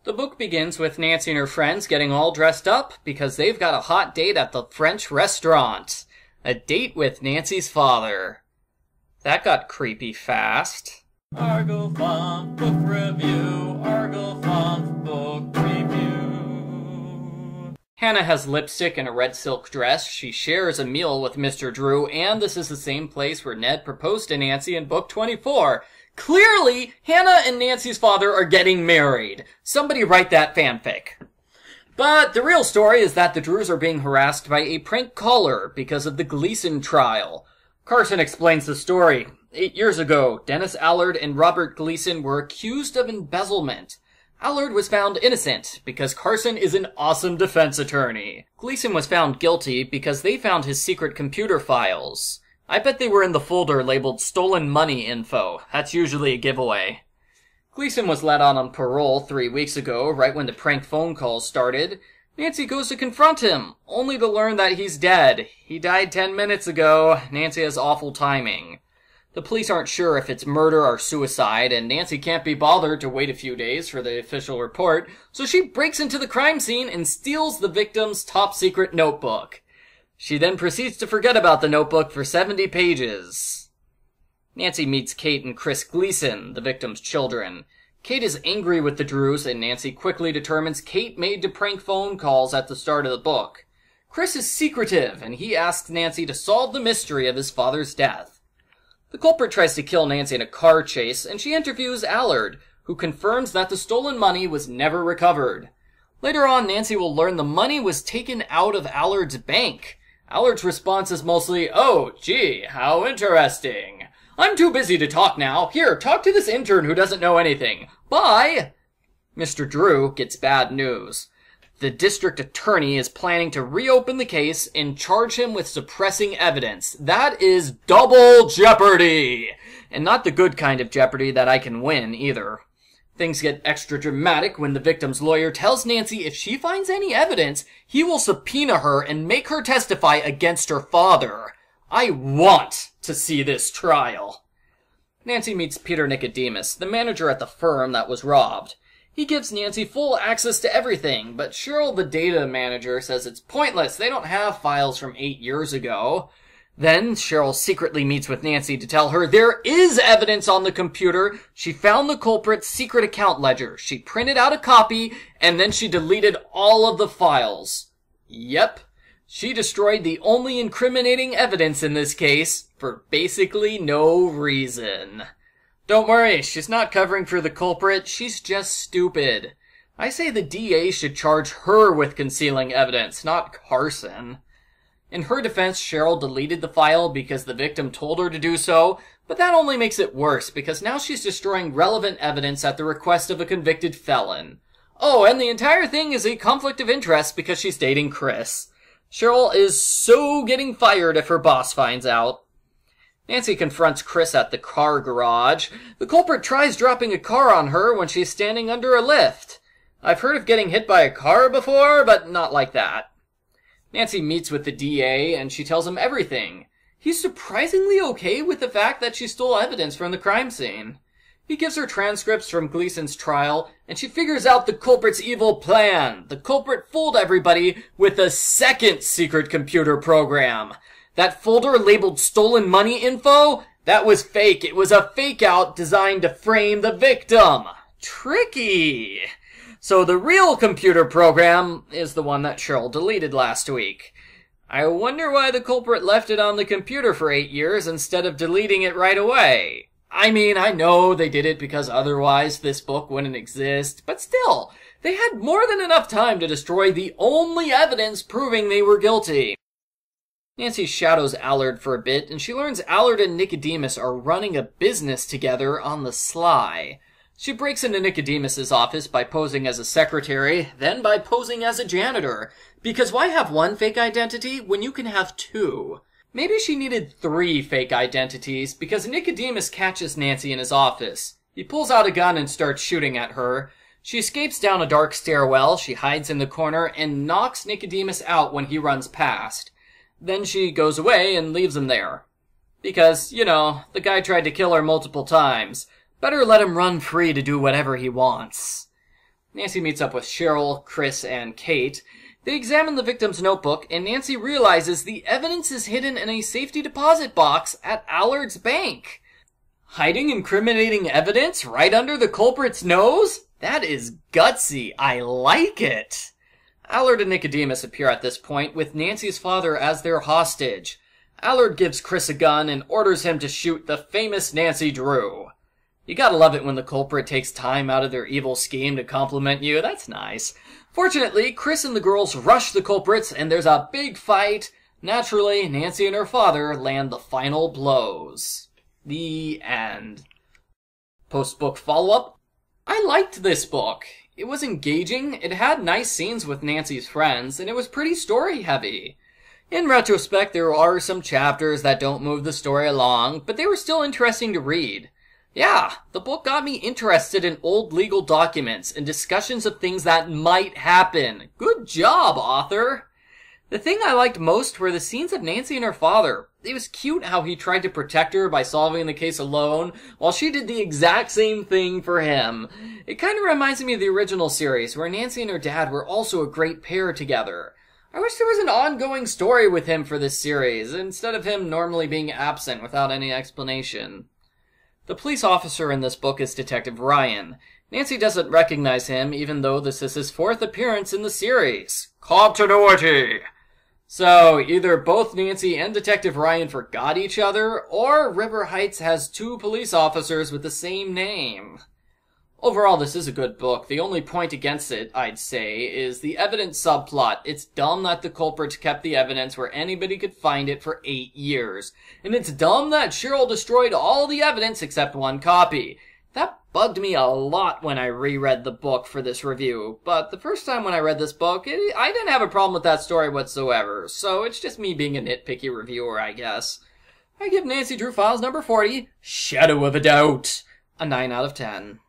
The book begins with Nancy and her friends getting all dressed up because they've got a hot date at the French restaurant. A date with Nancy's father. That got creepy fast. Argo Funk Book Review, Argo Funk Book Review. Hannah has lipstick and a red silk dress. She shares a meal with Mr. Drew, and this is the same place where Ned proposed to Nancy in book 24. Clearly, Hannah and Nancy's father are getting married. Somebody write that fanfic. But the real story is that the Drews are being harassed by a prank caller because of the Gleason trial. Carson explains the story. 8 years ago, Dennis Allard and Robert Gleason were accused of embezzlement. Allard was found innocent because Carson is an awesome defense attorney. Gleason was found guilty because they found his secret computer files. I bet they were in the folder labeled stolen money info. That's usually a giveaway. Gleason was let out on parole 3 weeks ago, right when the prank phone calls started. Nancy goes to confront him, only to learn that he's dead. He died 10 minutes ago. Nancy has awful timing. The police aren't sure if it's murder or suicide, and Nancy can't be bothered to wait a few days for the official report, so she breaks into the crime scene and steals the victim's top-secret notebook. She then proceeds to forget about the notebook for 70 pages. Nancy meets Kate and Chris Gleason, the victim's children. Kate is angry with the Drews, and Nancy quickly determines Kate made the prank phone calls at the start of the book. Chris is secretive, and he asks Nancy to solve the mystery of his father's death. The culprit tries to kill Nancy in a car chase, and she interviews Allard, who confirms that the stolen money was never recovered. Later on, Nancy will learn the money was taken out of Allard's bank. Allard's response is mostly, "Oh, gee, how interesting. I'm too busy to talk now. Here, talk to this intern who doesn't know anything. Bye!" Mr. Drew gets bad news. The district attorney is planning to reopen the case and charge him with suppressing evidence. That is double jeopardy! And not the good kind of jeopardy that I can win, either. Things get extra dramatic when the victim's lawyer tells Nancy if she finds any evidence, he will subpoena her and make her testify against her father. I want to see this trial. Nancy meets Peter Nicodemus, the manager at the firm that was robbed. He gives Nancy full access to everything, but Cheryl, the data manager, says it's pointless. They don't have files from 8 years ago. Then Cheryl secretly meets with Nancy to tell her there is evidence on the computer. She found the culprit's secret account ledger. She printed out a copy, and then she deleted all of the files. Yep. She destroyed the only incriminating evidence in this case for basically no reason. Don't worry, she's not covering for the culprit. She's just stupid. I say the DA should charge her with concealing evidence, not Carson. In her defense, Cheryl deleted the file because the victim told her to do so, but that only makes it worse because now she's destroying relevant evidence at the request of a convicted felon. Oh, and the entire thing is a conflict of interest because she's dating Chris. Cheryl is so getting fired if her boss finds out. Nancy confronts Chris at the car garage. The culprit tries dropping a car on her when she's standing under a lift. I've heard of getting hit by a car before, but not like that. Nancy meets with the DA, and she tells him everything. He's surprisingly okay with the fact that she stole evidence from the crime scene. He gives her transcripts from Gleason's trial, and she figures out the culprit's evil plan. The culprit fooled everybody with a second secret computer program. That folder labeled stolen money info, that was fake. It was a fake-out designed to frame the victim. Tricky. So the real computer program is the one that Cheryl deleted last week. I wonder why the culprit left it on the computer for 8 years instead of deleting it right away. I mean, I know they did it because otherwise this book wouldn't exist, but still, they had more than enough time to destroy the only evidence proving they were guilty. Nancy shadows Allard for a bit, and she learns Allard and Nicodemus are running a business together on the sly. She breaks into Nicodemus's office by posing as a secretary, then by posing as a janitor. Because why have one fake identity when you can have two? Maybe she needed 3 fake identities, because Nicodemus catches Nancy in his office. He pulls out a gun and starts shooting at her. She escapes down a dark stairwell, she hides in the corner, and knocks Nicodemus out when he runs past. Then she goes away and leaves him there. Because, you know, the guy tried to kill her multiple times. Better let him run free to do whatever he wants. Nancy meets up with Cheryl, Chris, and Kate. They examine the victim's notebook, and Nancy realizes the evidence is hidden in a safety deposit box at Allard's bank. Hiding incriminating evidence right under the culprit's nose? That is gutsy. I like it. Allard and Nicodemus appear at this point with Nancy's father as their hostage. Allard gives Chris a gun and orders him to shoot the famous Nancy Drew. You gotta love it when the culprit takes time out of their evil scheme to compliment you. That's nice. Fortunately, Chris and the girls rush the culprits and there's a big fight. Naturally, Nancy and her father land the final blows. The end. Post-book follow-up. I liked this book. It was engaging, it had nice scenes with Nancy's friends, and it was pretty story-heavy. In retrospect, there are some chapters that don't move the story along, but they were still interesting to read. Yeah, the book got me interested in old legal documents and discussions of things that might happen. Good job, author! The thing I liked most were the scenes of Nancy and her father. It was cute how he tried to protect her by solving the case alone, while she did the exact same thing for him. It kind of reminds me of the original series, where Nancy and her dad were also a great pair together. I wish there was an ongoing story with him for this series, instead of him normally being absent without any explanation. The police officer in this book is Detective Ryan. Nancy doesn't recognize him, even though this is his 4th appearance in the series. Continuity! So, either both Nancy and Detective Ryan forgot each other, or River Heights has 2 police officers with the same name. Overall, this is a good book. The only point against it, I'd say, is the evidence subplot. It's dumb that the culprit kept the evidence where anybody could find it for 8 years. And it's dumb that Cheryl destroyed all the evidence except 1 copy. That bugged me a lot when I reread the book for this review, but the first time when I read this book, I didn't have a problem with that story whatsoever, so it's just me being a nitpicky reviewer, I guess. I give Nancy Drew Files number 40, Shadow of a Doubt, a 9 out of 10.